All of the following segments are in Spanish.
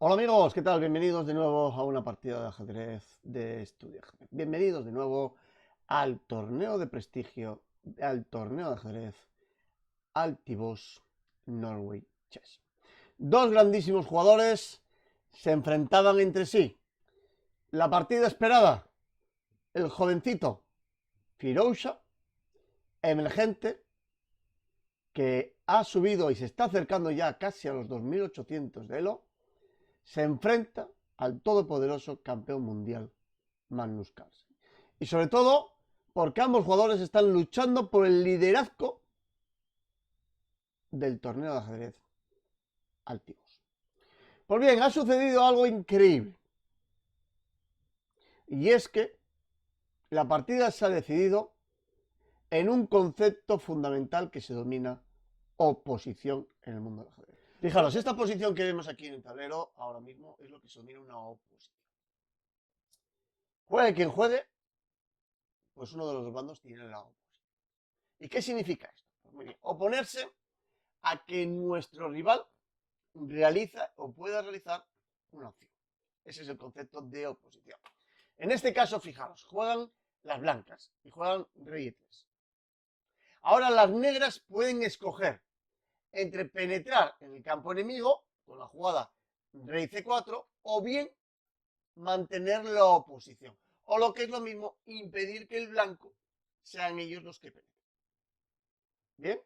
Hola amigos, ¿qué tal? Bienvenidos de nuevo a una partida de ajedrez de Estudia Ajedrez. Bienvenidos de nuevo al torneo de prestigio, al torneo de ajedrez Altiboss Norway Chess. Dos grandísimos jugadores se enfrentaban entre sí. La partida esperada, el jovencito Firouzja, emergente, que ha subido y se está acercando ya casi a los 2800 de Elo, se enfrenta al todopoderoso campeón mundial Magnus Carlsen. Y sobre todo porque ambos jugadores están luchando por el liderazgo del torneo de ajedrez Altiboss. Pues bien, ha sucedido algo increíble. Y es que la partida se ha decidido en un concepto fundamental que se denomina oposición en el mundo del ajedrez. Fijaros, esta posición que vemos aquí en el tablero ahora mismo es lo que se denomina una oposición. Juegue quien juegue, pues uno de los dos bandos tiene la oposición. ¿Y qué significa esto? Pues muy bien, oponerse a que nuestro rival realiza o pueda realizar una opción. Ese es el concepto de oposición. En este caso, fijaros, juegan las blancas y juegan rey e3. Ahora las negras pueden escoger entre penetrar en el campo enemigo con la jugada rey c4 o bien mantener la oposición. O lo que es lo mismo, impedir que el blanco sean ellos los que penetren. Bien,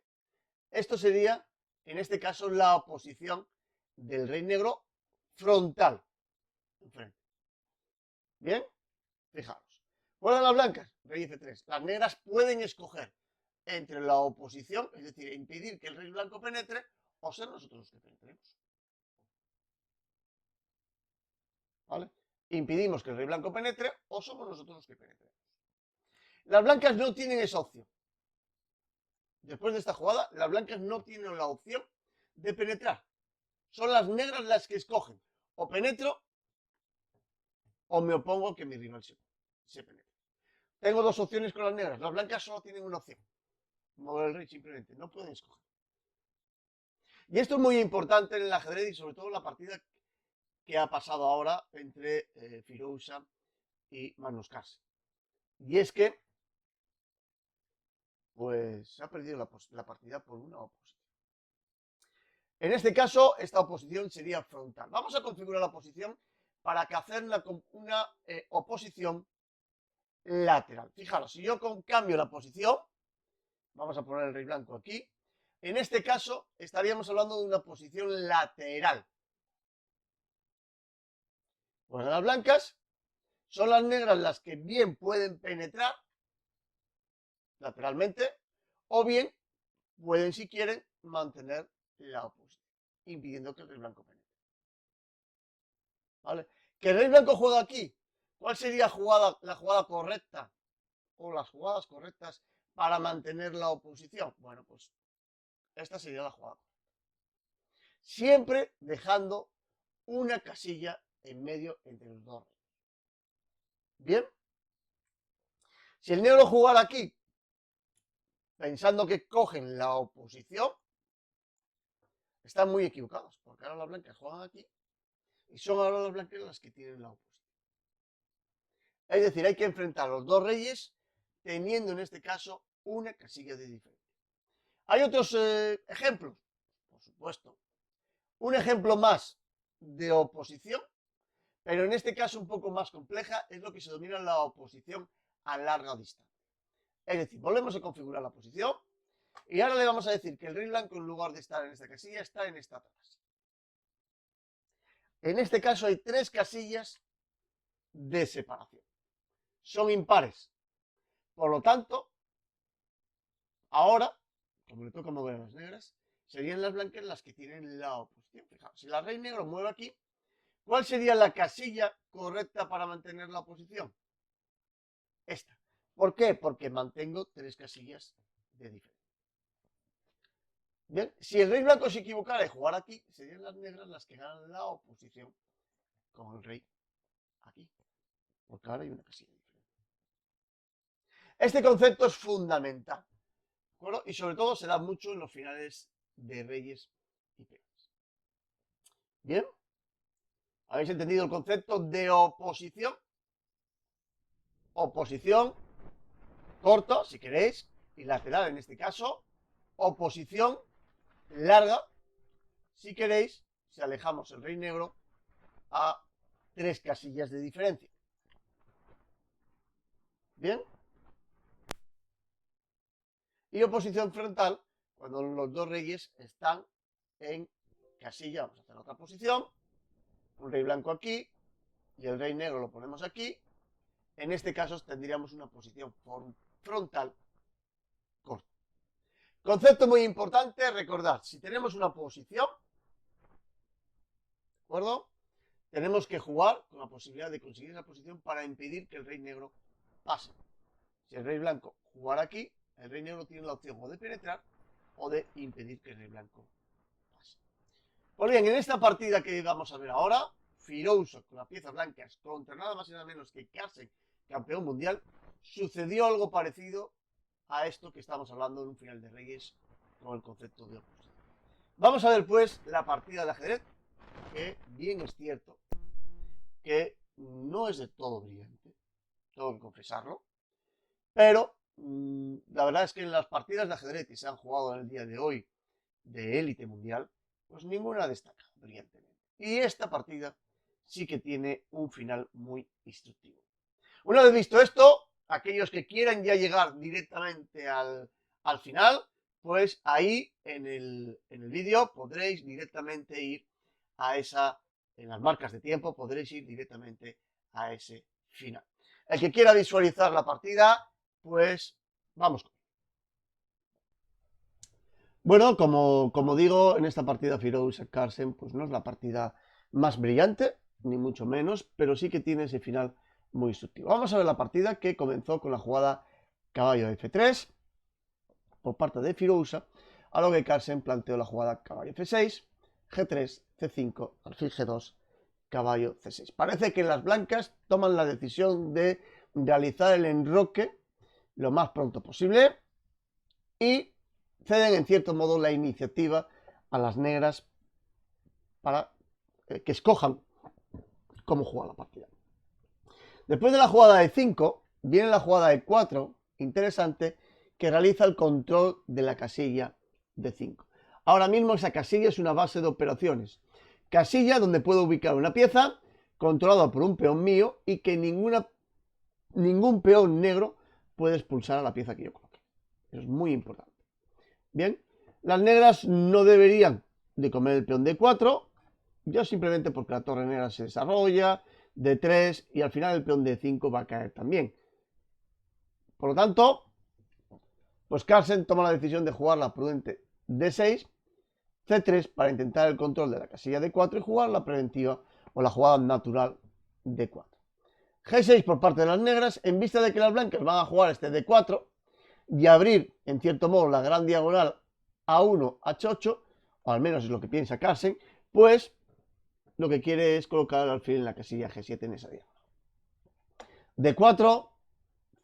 esto sería, en este caso, la oposición del rey negro frontal. Enfrente. Bien, fijaros. Juegan las blancas, rey f3. Las negras pueden escoger entre la oposición, es decir, impedir que el rey blanco penetre, o ser nosotros los que penetremos. ¿Vale? Impidimos que el rey blanco penetre, o somos nosotros los que penetremos. Las blancas no tienen esa opción. Después de esta jugada, las blancas no tienen la opción de penetrar. Son las negras las que escogen. O penetro, o me opongo a que mi rival se penetre. Tengo dos opciones con las negras. Las blancas solo tienen una opción. Mover el rey simplemente. No pueden escoger. Y esto es muy importante en el ajedrez y sobre todo en la partida que ha pasado ahora entre Firouzja y Magnus Carlsen. Y es que, pues, se ha perdido la partida por una oposición. En este caso, esta oposición sería frontal. Vamos a configurar la posición para que hacer una oposición lateral. Fijaros, si yo cambio la posición, vamos a poner el rey blanco aquí, en este caso estaríamos hablando de una posición lateral. Pues las blancas son las negras las que bien pueden penetrar lateralmente o bien pueden, si quieren, mantener la oposición, impidiendo que el rey blanco penetre. ¿Vale? Que el rey blanco juega aquí. ¿Cuál sería la jugada correcta o las jugadas correctas para mantener la oposición? Bueno, pues esta sería la jugada. Siempre dejando una casilla en medio entre los dos. Bien. Si el negro jugara aquí, pensando que cogen la oposición, están muy equivocados, porque ahora las blancas juegan aquí y son ahora las blancas las que tienen la oposición. Es decir, hay que enfrentar a los dos reyes teniendo en este caso una casilla de diferencia. ¿Hay otros ejemplos? Por supuesto. Un ejemplo más de oposición, pero en este caso un poco más compleja, es lo que se denomina la oposición a larga distancia. Es decir, volvemos a configurar la posición y ahora le vamos a decir que el rey blanco, en lugar de estar en esta casilla, está en esta otra casilla. En este caso hay tres casillas de separación. Son impares. Por lo tanto, ahora, como le toca mover a las negras, serían las blancas las que tienen la oposición. Fijaos, si la rey negro mueve aquí, ¿cuál sería la casilla correcta para mantener la oposición? Esta. ¿Por qué? Porque mantengo tres casillas de diferencia. Bien, si el rey blanco se equivocara de jugar aquí, serían las negras las que ganan la oposición con el rey aquí. Porque ahora hay una casilla diferente. Este concepto es fundamental. ¿De acuerdo? Y sobre todo se da mucho en los finales de reyes y peones. Bien. ¿Habéis entendido el concepto de oposición? Oposición, corto, si queréis, y lateral en este caso. Oposición, larga, si queréis, si alejamos el rey negro a 3 casillas de diferencia. ¿Bien? Y oposición frontal, cuando los dos reyes están en casilla. Vamos a hacer otra posición. Un rey blanco aquí y el rey negro lo ponemos aquí. En este caso tendríamos una posición frontal corta. Concepto muy importante, recordad, si tenemos una posición, ¿de acuerdo? Tenemos que jugar con la posibilidad de conseguir esa posición para impedir que el rey negro pase. Si el rey blanco jugara aquí, el rey negro tiene la opción o de penetrar o de impedir que el rey blanco pase. Pues bien, en esta partida que vamos a ver ahora, Firouzja con las piezas blancas contra nada más y nada menos que Carlsen, campeón mundial, sucedió algo parecido a esto que estamos hablando en un final de Reyes con el concepto de oposición. Vamos a ver pues la partida de ajedrez, que bien es cierto que no es de todo brillante, tengo que confesarlo, pero la verdad es que en las partidas de ajedrez que se han jugado en el día de hoy de élite mundial, pues ninguna destaca brillantemente. Y esta partida sí que tiene un final muy instructivo. Una vez visto esto, aquellos que quieran ya llegar directamente al final, pues ahí en el vídeo podréis directamente ir a esa, en las marcas de tiempo, podréis ir directamente a ese final. El que quiera visualizar la partida, pues vamos. Bueno, como digo, en esta partida Firouzja Carlsen, pues no es la partida más brillante, ni mucho menos, pero sí que tiene ese final muy instructivo. Vamos a ver la partida que comenzó con la jugada caballo F3 por parte de Firouzja, a lo que Carlsen planteó la jugada caballo F6, G3, C5, alfil G2, caballo C6. Parece que las blancas toman la decisión de realizar el enroque lo más pronto posible y ceden en cierto modo la iniciativa a las negras para que escojan cómo jugar la partida. Después de la jugada de 5, viene la jugada de 4, interesante, que realiza el control de la casilla de 5. Ahora mismo esa casilla es una base de operaciones. Casilla donde puedo ubicar una pieza controlada por un peón mío y que ningún peón negro puede expulsar a la pieza que yo coloque. Eso es muy importante. Bien, las negras no deberían de comer el peón de 4, ya simplemente porque la torre negra se desarrolla, de 3 y al final el peón de 5 va a caer también. Por lo tanto, pues Carlsen toma la decisión de jugar la prudente D6, C3 para intentar el control de la casilla de 4 y jugar la preventiva o la jugada natural de 4. G6 por parte de las negras, en vista de que las blancas van a jugar este D4 y abrir, en cierto modo, la gran diagonal A1, H8, o al menos es lo que piensa Carlsen, pues lo que quiere es colocar el alfil en la casilla G7 en esa diagonal. D4,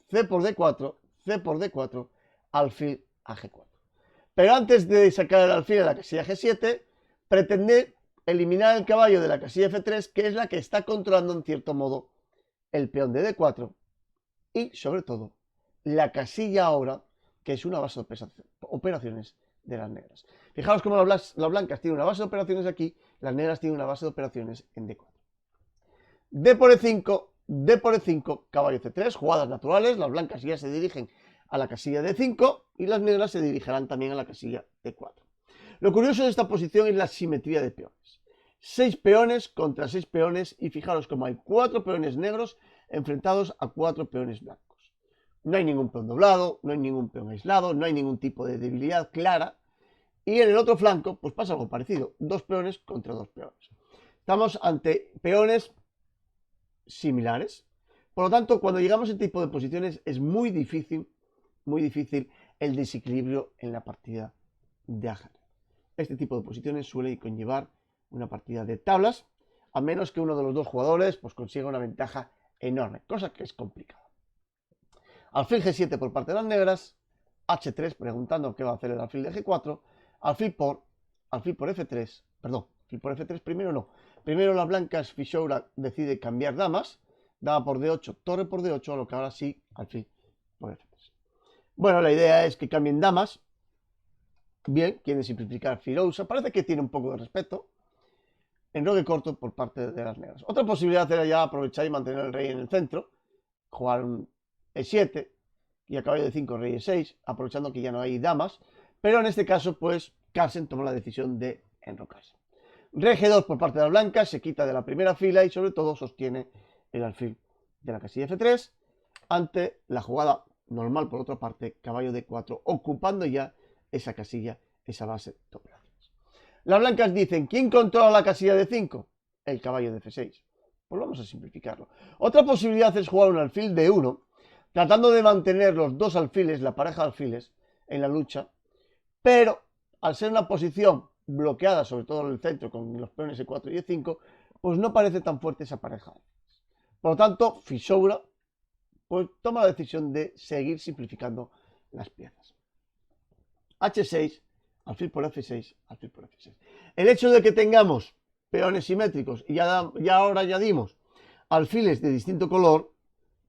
C por D4, C por D4, alfil a G4. Pero antes de sacar el alfil a la casilla G7, pretende eliminar el caballo de la casilla F3, que es la que está controlando en cierto modo el peón de D4 y, sobre todo, la casilla ahora, que es una base de operaciones de las negras. Fijaos cómo las blancas tienen una base de operaciones aquí, las negras tienen una base de operaciones en D4. D por E5, D por E5, caballo C3, jugadas naturales, las blancas ya se dirigen a la casilla D5 y las negras se dirigirán también a la casilla D4. Lo curioso de esta posición es la simetría de peones. 6 peones contra 6 peones y fijaros cómo hay 4 peones negros enfrentados a 4 peones blancos. No hay ningún peón doblado, no hay ningún peón aislado, no hay ningún tipo de debilidad clara. Y en el otro flanco, pues pasa algo parecido. 2 peones contra 2 peones. Estamos ante peones similares. Por lo tanto, cuando llegamos a este tipo de posiciones es muy difícil el desequilibrio en la partida de ajedrez. Este tipo de posiciones suele conllevar una partida de tablas, a menos que uno de los dos jugadores pues consiga una ventaja enorme, cosa que es complicada. Alfil G7 por parte de las negras, H3 preguntando qué va a hacer el alfil de G4, alfil por F3, perdón, alfil por F3 primero no, Primero las blancas, Fisoura decide cambiar damas, dama por D8, torre por D8, a lo que ahora sí, alfil por F3. Bueno, la idea es que cambien damas. Bien, quieren simplificar Firouzja, parece que tiene un poco de respeto. Enroque corto por parte de las negras. Otra posibilidad era ya aprovechar y mantener el rey en el centro, jugar un E7 y a caballo de 5 rey E6, aprovechando que ya no hay damas, pero en este caso pues Carlsen tomó la decisión de enrocarse. Rey G2 por parte de las blancas, se quita de la primera fila y sobre todo sostiene el alfil de la casilla F3 ante la jugada normal por otra parte, caballo D4, ocupando ya esa casilla, esa base de operaciones. Las blancas dicen, ¿quién controla la casilla de 5? El caballo de F6. Pues vamos a simplificarlo. Otra posibilidad es jugar un alfil de 1, tratando de mantener los dos alfiles, la pareja de alfiles, en la lucha, pero al ser una posición bloqueada, sobre todo en el centro, con los peones E4 y E5, pues no parece tan fuerte esa pareja. Por lo tanto, Fisoura pues toma la decisión de seguir simplificando las piezas. H6, alfil por F6, alfil por F6. El hecho de que tengamos peones simétricos y ya ahora añadimos alfiles de distinto color,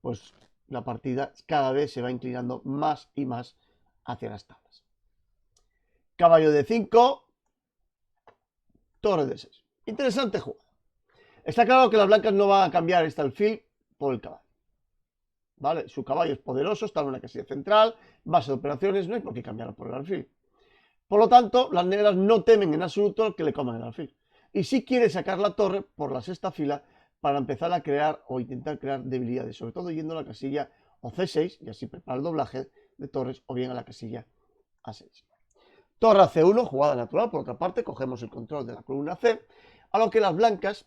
pues la partida cada vez se va inclinando más y más hacia las tablas. Caballo de 5, torre de 6. Interesante jugada. Está claro que las blancas no van a cambiar este alfil por el caballo. ¿Vale? Su caballo es poderoso, está en una casilla central, base de operaciones, no hay por qué cambiarlo por el alfil. Por lo tanto, las negras no temen en absoluto que le coman el alfil. Y sí quiere sacar la torre por la sexta fila para empezar a crear o intentar crear debilidades, sobre todo yendo a la casilla o C6 y así preparar el doblaje de torres o bien a la casilla A6. Torre a C1, jugada natural, por otra parte, cogemos el control de la columna C, a lo que las blancas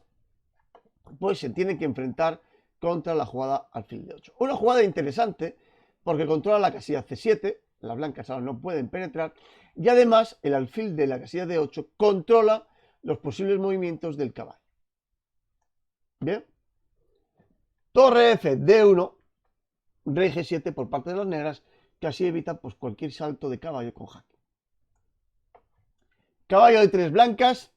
pues se tienen que enfrentar contra la jugada alfil de 8. Una jugada interesante porque controla la casilla C7, las blancas ahora no pueden penetrar, y además el alfil de la casilla de 8 controla los posibles movimientos del caballo. Bien. Torre F, D1, rey G7 por parte de las negras, que así evita pues, cualquier salto de caballo con jaque. Caballo de 3 blancas,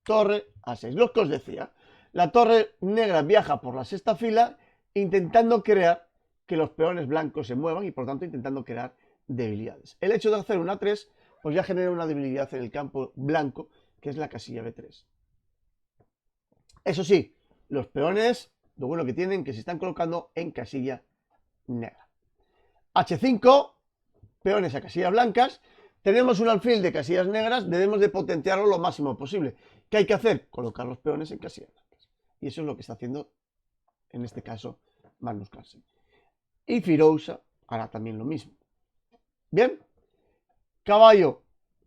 torre A6. Lo que os decía, la torre negra viaja por la sexta fila intentando crear que los peones blancos se muevan y por tanto intentando crear debilidades. El hecho de hacer una 3 pues ya genera una debilidad en el campo blanco que es la casilla B3. Eso sí, los peones, lo bueno que tienen que se están colocando en casilla negra. H5, peones a casillas blancas. Tenemos un alfil de casillas negras, debemos de potenciarlo lo máximo posible. ¿Qué hay que hacer? Colocar los peones en casillas blancas. Y eso es lo que está haciendo, en este caso, Magnus Carlsen. Y Firouzja hará también lo mismo. Bien. Caballo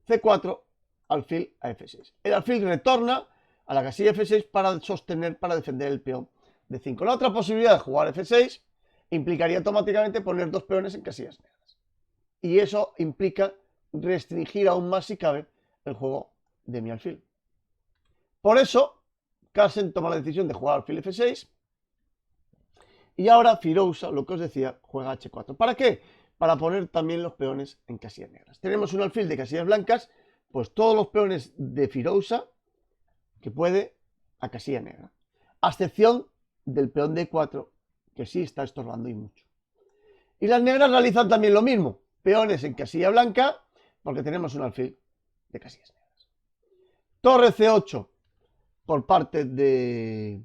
C4, alfil a F6. El alfil retorna a la casilla F6 para sostener, para defender el peón de 5. La otra posibilidad de jugar F6 implicaría automáticamente poner dos peones en casillas negras. Y eso implica restringir aún más, si cabe, el juego de mi alfil. Por eso, Carlsen toma la decisión de jugar alfil F6. Y ahora Firouzja, lo que os decía, juega H4. ¿Para qué? Para poner también los peones en casillas negras. Tenemos un alfil de casillas blancas, pues todos los peones de Firouzja que puede a casilla negra. A excepción del peón D4, que sí está estorbando y mucho. Y las negras realizan también lo mismo. Peones en casilla blanca, porque tenemos un alfil de casillas negras. Torre C8 por parte de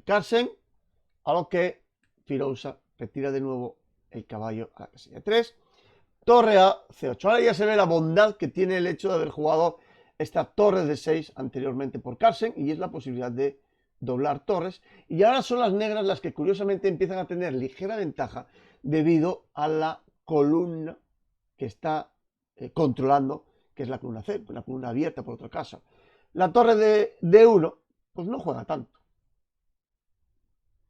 Carlsen, a lo que Firouzja retira de nuevo el caballo a la casilla 3. Torre a C8. Ahora ya se ve la bondad que tiene el hecho de haber jugado esta torre de 6 anteriormente por Carlsen, y es la posibilidad de doblar torres. Y ahora son las negras las que curiosamente empiezan a tener ligera ventaja debido a la columna que está controlando, que es la columna C, la columna abierta por otro caso. La torre de D1 pues no juega tanto.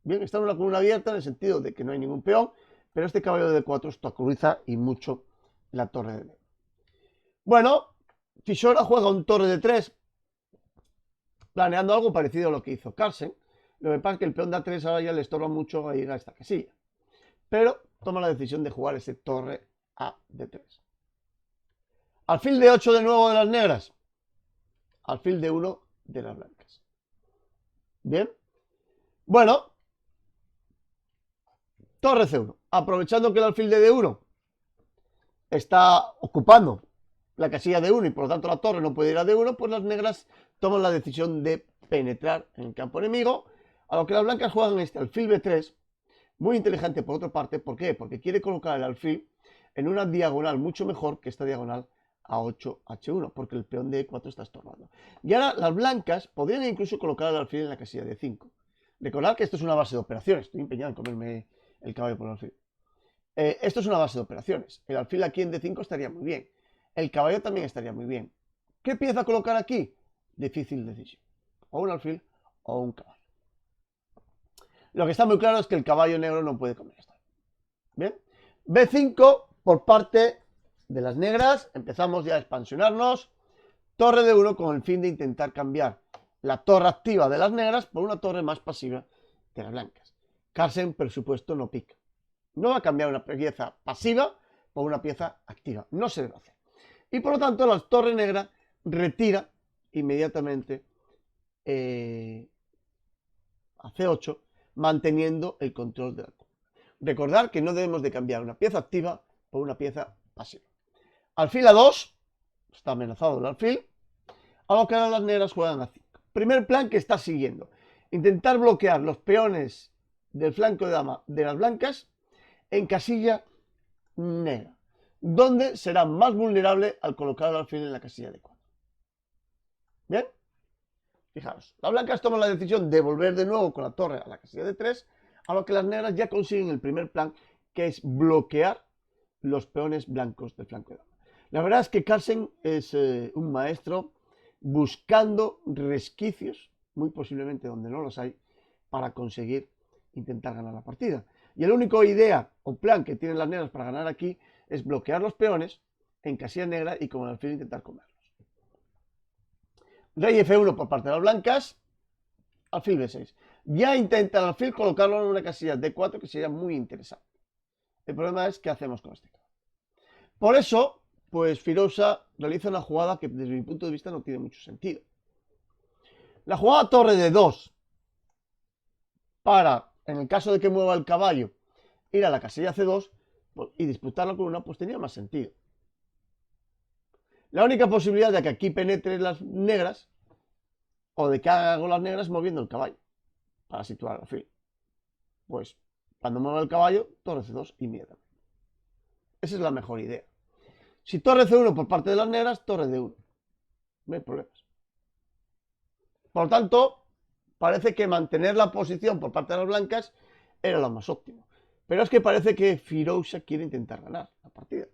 Bien, está en una columna abierta en el sentido de que no hay ningún peón, pero este caballo de D4 obstaculiza y mucho la torre de D1. Bueno, Fisoura juega un torre de 3, planeando algo parecido a lo que hizo Carlsen. Lo que pasa es que el peón de A3 ahora ya le estorba mucho a ir a esta casilla. Pero toma la decisión de jugar ese torre a D3. Alfil de 8 de nuevo de las negras. Alfil de 1 de las blancas. Bien. Bueno, torre C1. Aprovechando que el alfil de D1 está ocupando la casilla D1 y por lo tanto la torre no puede ir a D1, pues las negras toman la decisión de penetrar en el campo enemigo, a lo que las blancas juegan este alfil B3, muy inteligente por otra parte. ¿Por qué? Porque quiere colocar el alfil en una diagonal mucho mejor que esta diagonal A8H1, porque el peón de E4 está estorbando. Y ahora las blancas podrían incluso colocar el alfil en la casilla de 5. Recordad que esto es una base de operaciones. Estoy empeñado en comerme el caballo por el alfil. Esto es una base de operaciones. El alfil aquí en D5 estaría muy bien. El caballo también estaría muy bien. ¿Qué pieza colocar aquí? Difícil decisión. O un alfil o un caballo. Lo que está muy claro es que el caballo negro no puede comer esto. Bien. B5 por parte de las negras. Empezamos ya a expansionarnos. Torre de 1 con el fin de intentar cambiar la torre activa de las negras por una torre más pasiva de las blancas. Carlsen, por supuesto, no pica. No va a cambiar una pieza pasiva por una pieza activa. No se debe hacer. Y por lo tanto, la torre negra retira inmediatamente a C8, manteniendo el control de la curva. Recordar que no debemos de cambiar una pieza activa por una pieza pasiva. Alfil A2, está amenazado el alfil, a lo que ahora las negras juegan a 5. Primer plan que está siguiendo: intentar bloquear los peones del flanco de dama de las blancas en casilla negra, donde será más vulnerable al colocar el alfil en la casilla de 4. Bien, fijaros, las blancas toman la decisión de volver de nuevo con la torre a la casilla de 3, a lo que las negras ya consiguen el primer plan, que es bloquear los peones blancos del flanco de dama. La verdad es que Carlsen es un maestro buscando resquicios, muy posiblemente donde no los hay, para conseguir intentar ganar la partida. Y la única idea o plan que tienen las negras para ganar aquí es bloquear los peones en casilla negra y con el alfil intentar comerlos. Rey F1 por parte de las blancas, alfil B6. Ya intenta el alfil colocarlo en una casilla D4 que sería muy interesante. El problema es qué hacemos con este caballo. Por eso, pues Firouzja realiza una jugada que desde mi punto de vista no tiene mucho sentido. La jugada torre de 2 para, en el caso de que mueva el caballo, ir a la casilla C2 y disputarla con una, pues tenía más sentido. La única posibilidad de que aquí penetren las negras o de que hagan las negras moviendo el caballo para situar el alfil. Pues cuando mueva el caballo, torre C2 inmediatamente. Esa es la mejor idea. Si torre C1 por parte de las negras, torre D1. No hay problemas. Por lo tanto, parece que mantener la posición por parte de las blancas era lo más óptimo. Pero es que parece que Firouzja quiere intentar ganar la partida.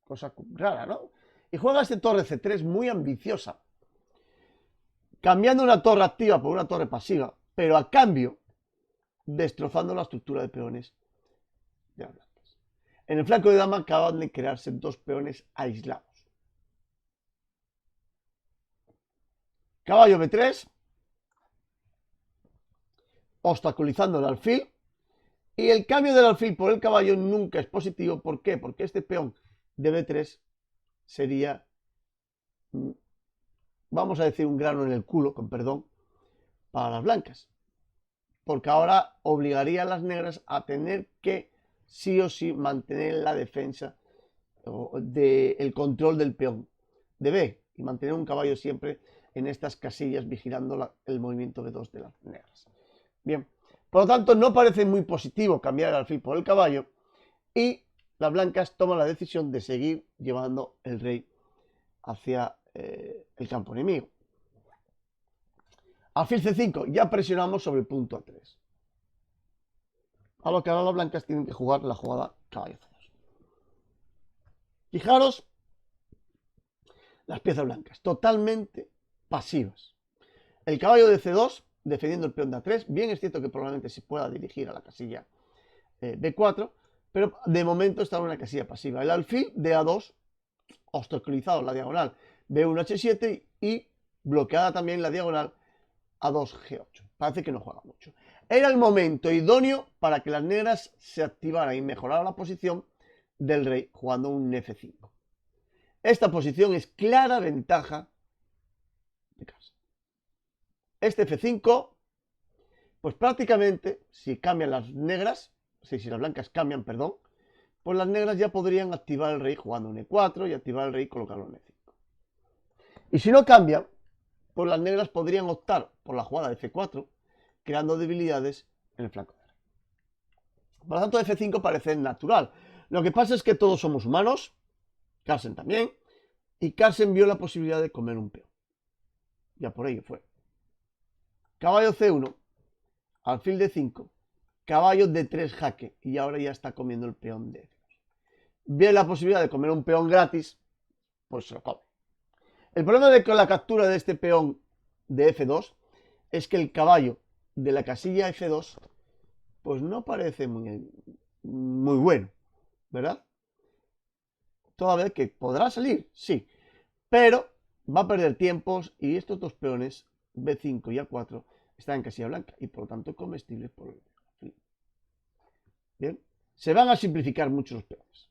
Cosa rara, ¿no? Y juega este torre C3 muy ambiciosa, cambiando una torre activa por una torre pasiva, pero a cambio destrozando la estructura de peones de las blancas. En el flanco de dama acaban de crearse dos peones aislados. Caballo B3, obstaculizando el alfil. Y el cambio del alfil por el caballo nunca es positivo. ¿Por qué? Porque este peón de B3 sería, vamos a decir, un grano en el culo, con perdón, para las blancas. Porque ahora obligaría a las negras a tener que sí o sí mantener la defensa del control del peón de B y mantener un caballo siempre en estas casillas vigilando el movimiento B2 de las negras. Bien, por lo tanto no parece muy positivo cambiar el alfil por el caballo y las blancas toman la decisión de seguir llevando el rey hacia el campo enemigo. Alfil C5, ya presionamos sobre el punto A3. A lo que ahora las blancas tienen que jugar la jugada caballo C2. Fijaros las piezas blancas, totalmente pasivas. El caballo de C2 defendiendo el peón de A3. Bien es cierto que probablemente se pueda dirigir a la casilla B4, pero de momento está en una casilla pasiva. El alfil de A2 obstaculizado en la diagonal B1H7 y bloqueada también la diagonal A2G8. Parece que no juega mucho. Era el momento idóneo para que las negras se activaran y mejoraran la posición del rey jugando un F5. Esta posición es clara ventaja de casa. Este F5 Pues prácticamente, si cambian las negras, si las blancas cambian, perdón, pues las negras ya podrían activar el rey jugando un E4 y activar el rey y colocarlo en E5. Y si no cambian, pues las negras podrían optar por la jugada de F4, creando debilidades en el flanco de rey. Por lo tanto, F5 parece natural. Lo que pasa es que todos somos humanos, Carlsen también, y Carlsen vio la posibilidad de comer un peón. Ya por ello fue. Caballo C1, alfil D5, caballo D3 jaque, y ahora ya está comiendo el peón de F2. Ve la posibilidad de comer un peón gratis, pues se lo come. El problema de con la captura de este peón de F2 es que el caballo de la casilla F2 pues no parece muy bueno, ¿verdad? Toda vez que podrá salir, sí, pero va a perder tiempos y estos dos peones, B5 y A4, están en casilla blanca y por lo tanto comestibles por el alfil. Bien, se van a simplificar mucho los peones.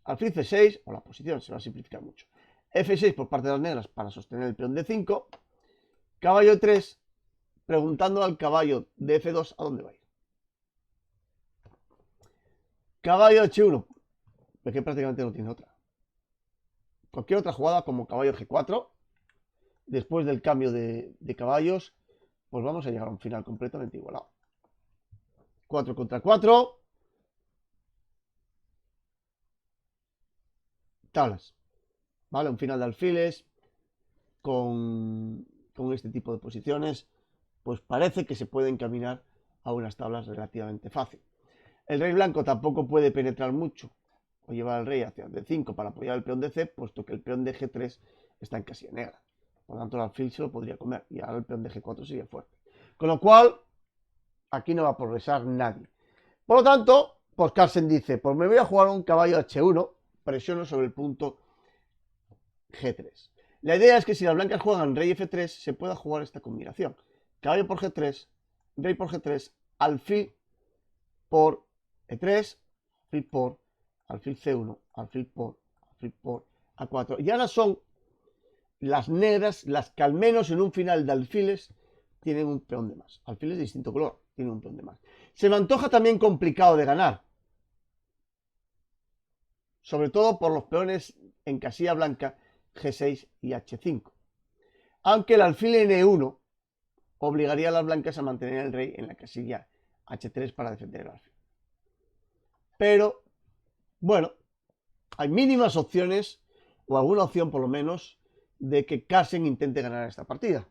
Alfil C6, o la posición se va a simplificar mucho. F6 por parte de las negras para sostener el peón D5. Caballo 3, preguntando al caballo de F2 a dónde va a ir. Caballo H1, que prácticamente no tiene otra. Cualquier otra jugada como caballo G4, después del cambio de caballos, pues vamos a llegar a un final completamente igualado. 4 contra 4. Tablas. ¿Vale? Un final de alfiles con este tipo de posiciones, pues parece que se puede encaminar a unas tablas relativamente fácil. El rey blanco tampoco puede penetrar mucho o llevar al rey hacia D5 para apoyar el peón de C, puesto que el peón de G3 está en casilla negra. Por lo tanto, el alfil se lo podría comer y ahora el peón de G4 sería fuerte. Con lo cual, aquí no va a progresar nadie. Por lo tanto, pues Carlsen dice, pues me voy a jugar un caballo H1, presiono sobre el punto G3. La idea es que si las blancas juegan rey F3, se pueda jugar esta combinación. Caballo por G3, rey por G3, alfil por E3, alfil por, alfil C1, alfil por A4. Y ahora son las negras las que al menos en un final de alfiles tienen un peón de más. Alfiles de distinto color, tienen un peón de más. Se me antoja también complicado de ganar. Sobre todo por los peones en casilla blanca G6 y H5. Aunque el alfil N1 obligaría a las blancas a mantener el rey en la casilla H3 para defender el alfil. Pero, bueno, hay mínimas opciones, o alguna opción por lo menos, de que Carlsen intente ganar esta partida.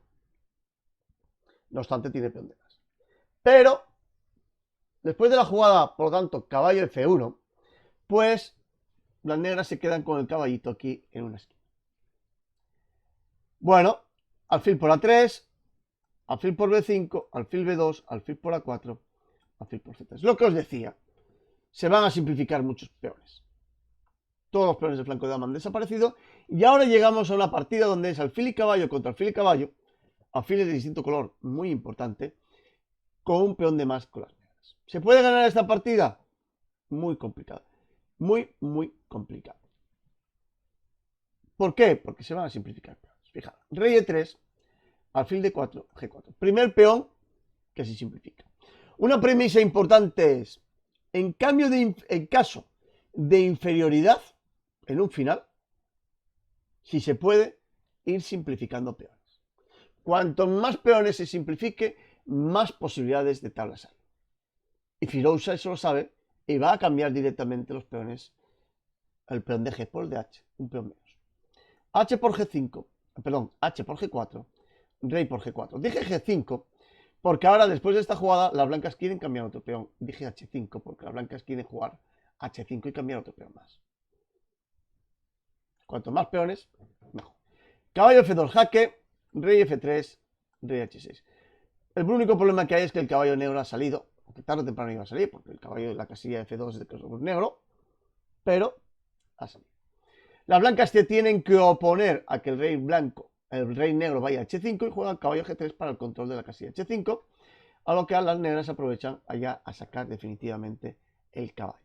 No obstante, tiene peón de más. Pero, después de la jugada, por lo tanto, caballo F1, pues las negras se quedan con el caballito aquí en una esquina. Bueno, alfil por A3, alfil por B5, alfil B2, alfil por A4, alfil por C3. Lo que os decía, se van a simplificar muchos peones. Todos los peones de flanco de dama han desaparecido y ahora llegamos a una partida donde es alfil y caballo contra alfil y caballo, alfiles de distinto color, muy importante, con un peón de más con las negras. ¿Se puede ganar esta partida? Muy complicado. Muy, muy complicado. ¿Por qué? Porque se van a simplificar peones. Fijaros, rey E3, alfil D4, G4. Primer peón que se simplifica. Una premisa importante es, en caso de inferioridad, en un final, si se puede, ir simplificando peones. Cuanto más peones se simplifique, más posibilidades de tablas hay. Y Firouzja eso lo sabe y va a cambiar directamente los peones, el peón de G por el de H, un peón menos. H por G5, perdón, H por G4, rey por G4. Dije G5 porque ahora, después de esta jugada, las blancas quieren cambiar otro peón. Dije H5 porque las blancas quieren jugar H5 y cambiar otro peón más. Cuanto más peones, mejor. Caballo F2 jaque, rey F3, rey H6. El único problema que hay es que el caballo negro ha salido, aunque tarde o temprano iba a salir, porque el caballo de la casilla F2 es de color negro, pero ha salido. Las blancas se tienen que oponer a que el rey negro vaya a H5 y juega el caballo G3 para el control de la casilla H5, a lo que las negras aprovechan allá a sacar definitivamente el caballo.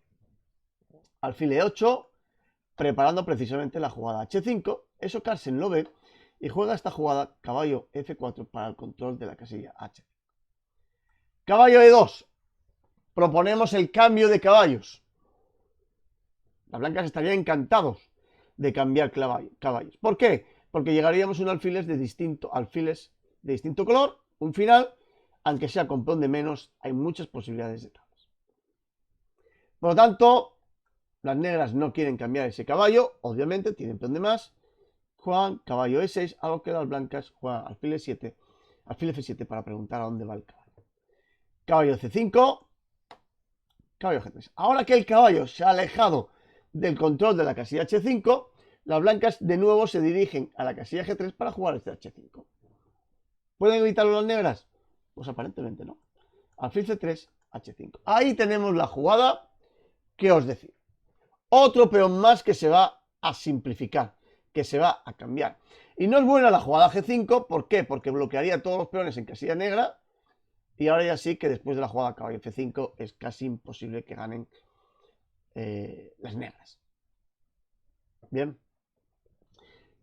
Alfil E8, preparando precisamente la jugada H5, eso Carlsen lo ve y juega esta jugada caballo F4 para el control de la casilla H5. Caballo E2. Proponemos el cambio de caballos. Las blancas estarían encantados de cambiar caballos. ¿Por qué? Porque llegaríamos a un alfiles de distinto color, un final, aunque sea con peón de menos, hay muchas posibilidades de tablas. Por lo tanto, las negras no quieren cambiar ese caballo, obviamente tienen peón de más, juegan caballo E6, algo que las blancas juegan alfil E7, alfil F7 para preguntar a dónde va el caballo. Caballo C5, caballo G3. Ahora que el caballo se ha alejado del control de la casilla H5, las blancas de nuevo se dirigen a la casilla G3 para jugar este H5. ¿Pueden evitarlo las negras? Pues aparentemente no. Alfil C3, H5. Ahí tenemos la jugada que os decía. Otro peón más que se va a simplificar, que se va a cambiar. Y no es buena la jugada G5, ¿por qué? Porque bloquearía todos los peones en casilla negra. Y ahora ya sí que después de la jugada caballo F5 es casi imposible que ganen las negras. Bien.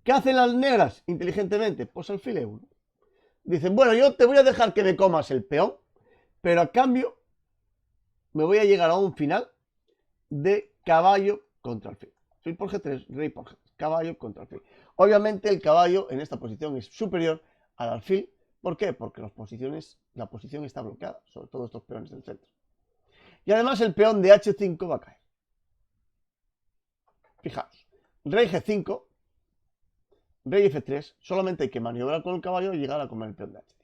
¿Qué hacen las negras inteligentemente? Pues alfil E1. Dicen, bueno, yo te voy a dejar que me comas el peón, pero a cambio me voy a llegar a un final de caballo contra alfil. Alfil por G3, rey por G3, caballo contra alfil. Obviamente el caballo en esta posición es superior al alfil. ¿Por qué? Porque la posición está bloqueada, sobre todo estos peones del centro. Y además el peón de H5 va a caer. Fijaos, rey G5, rey F3, solamente hay que maniobrar con el caballo y llegar a comer el peón de H5.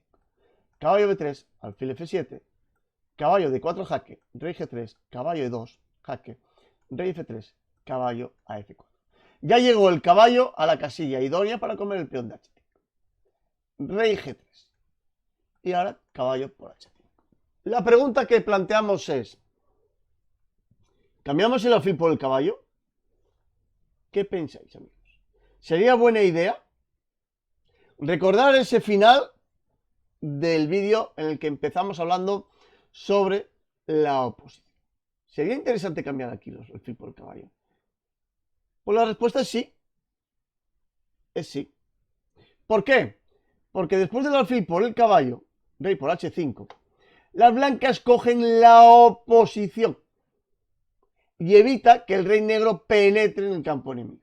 Caballo B3, alfil F7, caballo D4 jaque, rey G3, caballo E2 jaque, rey F3, caballo a F4. Ya llegó el caballo a la casilla idónea para comer el peón de H5. Rey G3. Y ahora caballo por H5. La pregunta que planteamos es, ¿cambiamos el alfil por el caballo? ¿Qué pensáis, amigos? ¿Sería buena idea? Recordar ese final del vídeo en el que empezamos hablando sobre la oposición. ¿Sería interesante cambiar aquí el alfil por el caballo? Pues la respuesta es sí. Es sí. ¿Por qué? Porque después del alfil por el caballo, rey por H5, las blancas cogen la oposición y evita que el rey negro penetre en el campo enemigo.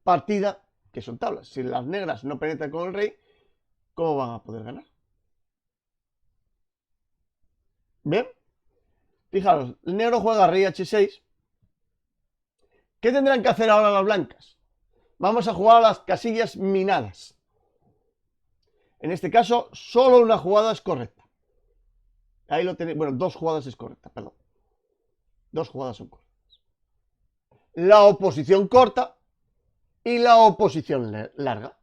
Partida que son tablas. Si las negras no penetran con el rey, ¿cómo van a poder ganar? ¿Bien? Fijaros, el negro juega rey H6. ¿Qué tendrán que hacer ahora las blancas? Vamos a jugar a las casillas minadas. En este caso, solo una jugada es correcta. Ahí lo tenéis. Bueno, dos jugadas es correcta, perdón. Dos jugadas son correctas. La oposición corta y la oposición larga.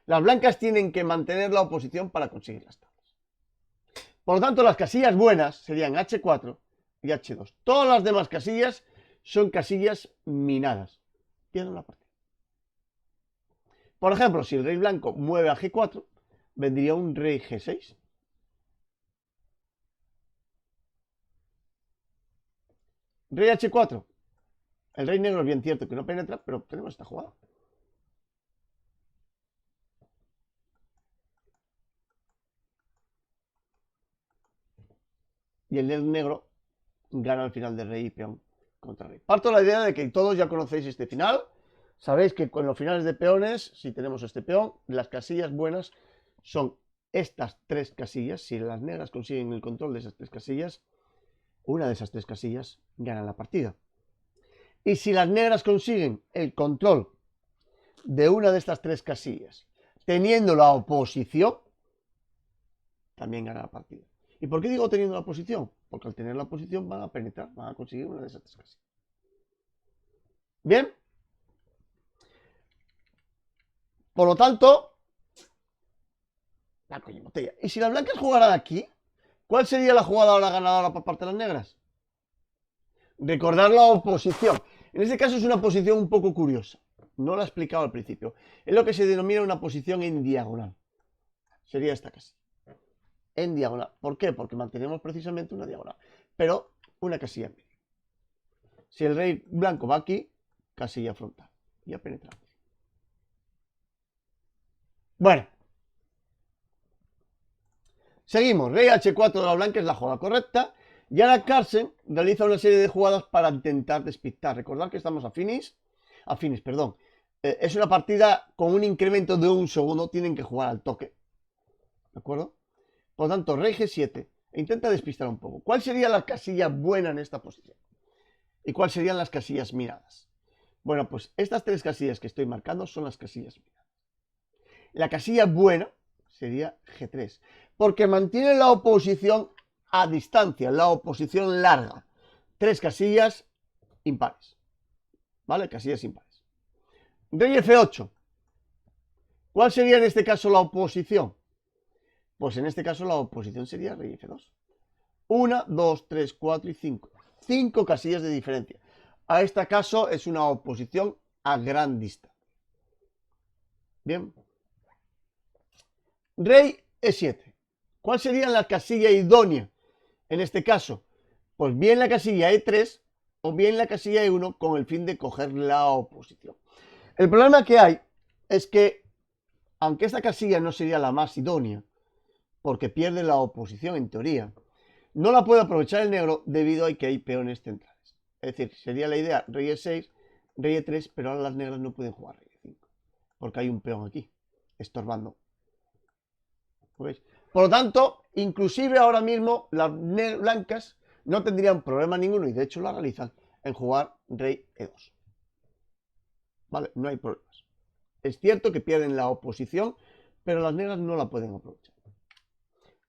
Las blancas tienen que mantener la oposición para conseguir las tablas. Por lo tanto, las casillas buenas serían H4 y H2. Todas las demás casillas son casillas minadas. Pierden la partida. Por ejemplo, si el rey blanco mueve a G4, vendría un rey G6. Rey H4. El rey negro es bien cierto que no penetra, pero tenemos esta jugada. Y el negro gana al final de rey y peón contra rey. Parto de la idea de que todos ya conocéis este final. Sabéis que con los finales de peones, si tenemos este peón, las casillas buenas son estas tres casillas. Si las negras consiguen el control de esas tres casillas, una de esas tres casillas gana la partida. Y si las negras consiguen el control de una de estas tres casillas, teniendo la oposición, también gana la partida. ¿Y por qué digo teniendo la oposición? Porque al tener la oposición van a penetrar, van a conseguir una de esas tres casillas. Bien. Por lo tanto, la coña botella. ¿Y si las blancas jugaran aquí? ¿Cuál sería la jugada ahora ganadora por parte de las negras? Recordar la oposición. En este caso es una posición un poco curiosa. No la he explicado al principio. Es lo que se denomina una posición en diagonal. Sería esta casilla. En diagonal. ¿Por qué? Porque mantenemos precisamente una diagonal. Pero una casilla en medio. Si el rey blanco va aquí, casilla frontal. Ya penetramos. Bueno. Seguimos, rey H4 de la blanca es la jugada correcta. Y ahora Carlsen realiza una serie de jugadas para intentar despistar. Recordad que estamos a finis, perdón. Es una partida con un incremento de un segundo, tienen que jugar al toque. ¿De acuerdo? Por lo tanto, rey G7 e intenta despistar un poco. ¿Cuál sería la casilla buena en esta posición? ¿Y cuáles serían las casillas miradas? Bueno, pues estas tres casillas que estoy marcando son las casillas miradas. La casilla buena sería G3, porque mantiene la oposición a distancia, la oposición larga. Tres casillas impares. ¿Vale? Casillas impares. Rey F8. ¿Cuál sería en este caso la oposición? Pues en este caso la oposición sería rey F2. 1, 2, 3, 4 y 5. 5 casillas de diferencia. A este caso es una oposición a gran distancia. Bien. Rey E7. ¿Cuál sería la casilla idónea en este caso? Pues bien la casilla E3 o bien la casilla E1 con el fin de coger la oposición. El problema que hay es que, aunque esta casilla no sería la más idónea, porque pierde la oposición en teoría, no la puede aprovechar el negro debido a que hay peones centrales. Es decir, sería la idea rey E6, rey E3, pero ahora las negras no pueden jugar rey E5, porque hay un peón aquí, estorbando. ¿Veis? Por lo tanto, inclusive ahora mismo las blancas no tendrían problema ninguno, y de hecho la realizan, en jugar rey E2. ¿Vale? No hay problemas. Es cierto que pierden la oposición, pero las negras no la pueden aprovechar.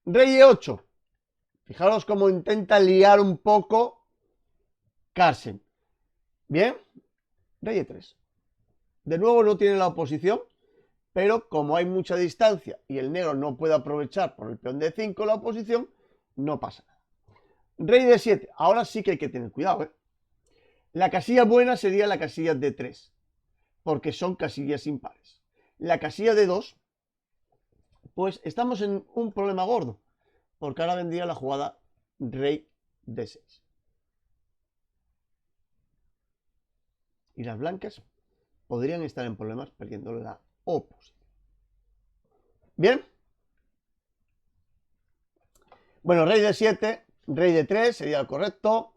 Rey E8. Fijaros cómo intenta liar un poco Carlsen. Bien. Rey E3. De nuevo no tiene la oposición, pero como hay mucha distancia y el negro no puede aprovechar por el peón de 5 la oposición, no pasa nada. Rey D7. Ahora sí que hay que tener cuidado, ¿eh? La casilla buena sería la casilla D3, porque son casillas impares. La casilla D2, pues estamos en un problema gordo, porque ahora vendría la jugada rey D6. Y las blancas podrían estar en problemas perdiendo la oposición. Bien. Bueno, rey D7, rey D3 sería el correcto.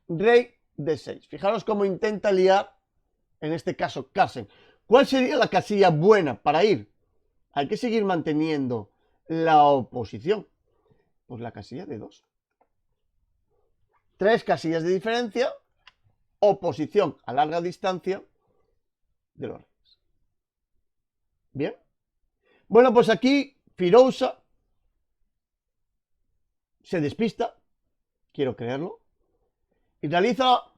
Rey D6. Fijaros cómo intenta liar, en este caso, Carlsen. ¿Cuál sería la casilla buena para ir? Hay que seguir manteniendo la oposición. Pues la casilla D2. 3 casillas de diferencia. Oposición a larga distancia de los reyes. Bien. Bueno, pues aquí Firouzja se despista, quiero creerlo, y realiza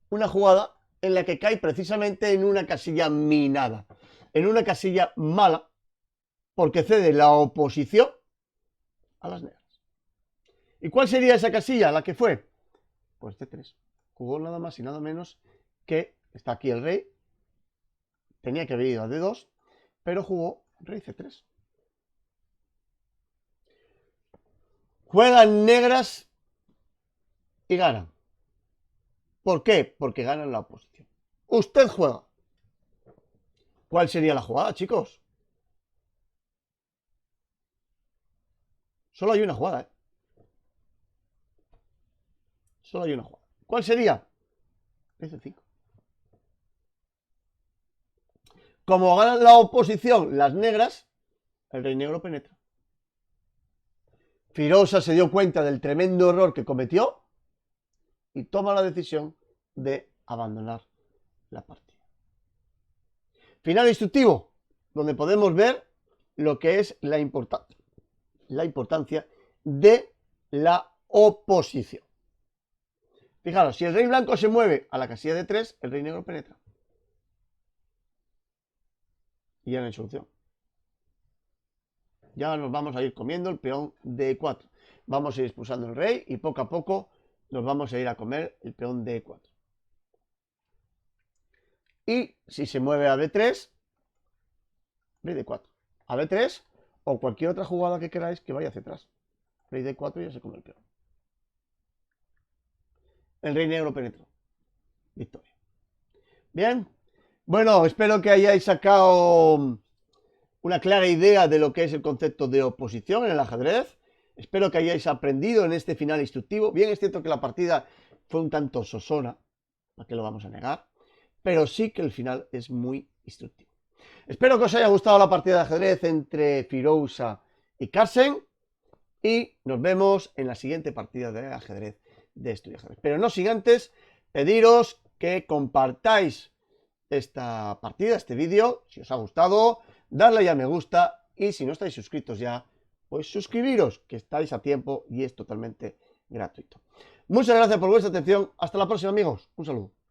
una jugada en la que cae precisamente en una casilla minada, en una casilla mala, porque cede la oposición a las negras. ¿Y cuál sería esa casilla? ¿La que fue? Pues C3. Jugó nada más y nada menos que, está aquí el rey, tenía que haber ido a D2, pero jugó rey C3. Juegan negras y ganan. ¿Por qué? Porque ganan la oposición. Usted juega. ¿Cuál sería la jugada, chicos? Solo hay una jugada, ¿eh? Solo hay una jugada. ¿Cuál sería? Rey C5. Como ganan la oposición las negras, el rey negro penetra. Firouzja se dio cuenta del tremendo error que cometió y toma la decisión de abandonar la partida. Final instructivo, donde podemos ver lo que es la importancia de la oposición. Fijaros, si el rey blanco se mueve a la casilla de 3, el rey negro penetra. Y ya no hay solución. Ya nos vamos a ir comiendo el peón D4. Vamos a ir expulsando el rey y poco a poco nos vamos a ir a comer el peón D4. Y si se mueve a B3, rey D4. A B3 o cualquier otra jugada que queráis que vaya hacia atrás. Rey D4 y ya se come el peón. El rey negro penetró. Victoria. Bien. Bueno, espero que hayáis sacado una clara idea de lo que es el concepto de oposición en el ajedrez. Espero que hayáis aprendido en este final instructivo. Bien, es cierto que la partida fue un tanto sosona, ¿para qué lo vamos a negar? Pero sí que el final es muy instructivo. Espero que os haya gustado la partida de ajedrez entre Firouzja y Carlsen. Y nos vemos en la siguiente partida de ajedrez de Estudia Ajedrez. Pero no sin antes pediros que compartáis esta partida, este vídeo, si os ha gustado, darle a me gusta y si no estáis suscritos ya, pues suscribiros, que estáis a tiempo y es totalmente gratuito. Muchas gracias por vuestra atención. Hasta la próxima, amigos. Un saludo.